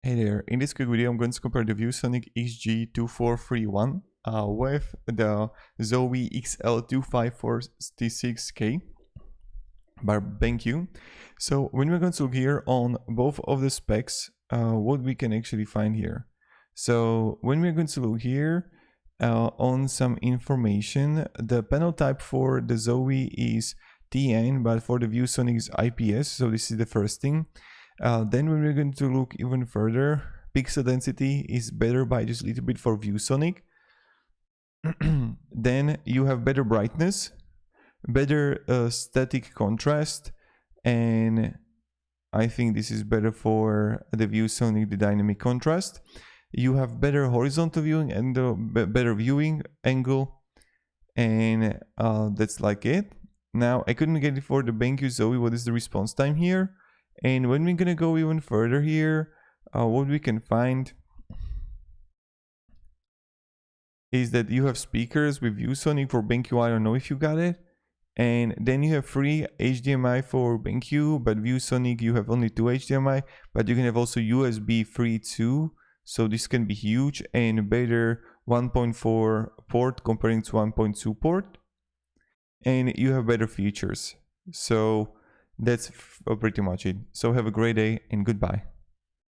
Hey there, in this quick video I'm going to compare the viewsonic xg2431 with the zowie xl2546k by BenQ. So when we're going to look here on both of the specs, what we can actually find here. So when we're going to look here on some information, the panel type for the zowie is TN, but for the viewsonic is IPS, so this is the first thing. Then when we're going to look even further, pixel density is better by just a little bit for viewsonic. Then you have better brightness, better static contrast, and I think this is better for the viewsonic, the dynamic contrast. You have better horizontal viewing and better viewing angle, and that's like it. Now I couldn't get it for the BenQ zowie. What is the response time here? And when we're gonna go even further here, what we can find is that you have speakers with viewsonic for BenQ. I don't know if you got it. And then you have free HDMI for BenQ, but viewsonic you have only 2 HDMI, but you can have also USB free too. So this can be huge, and better 1.4 port comparing to 1.2 port. And you have better features. So that's pretty much it. So have a great day and goodbye.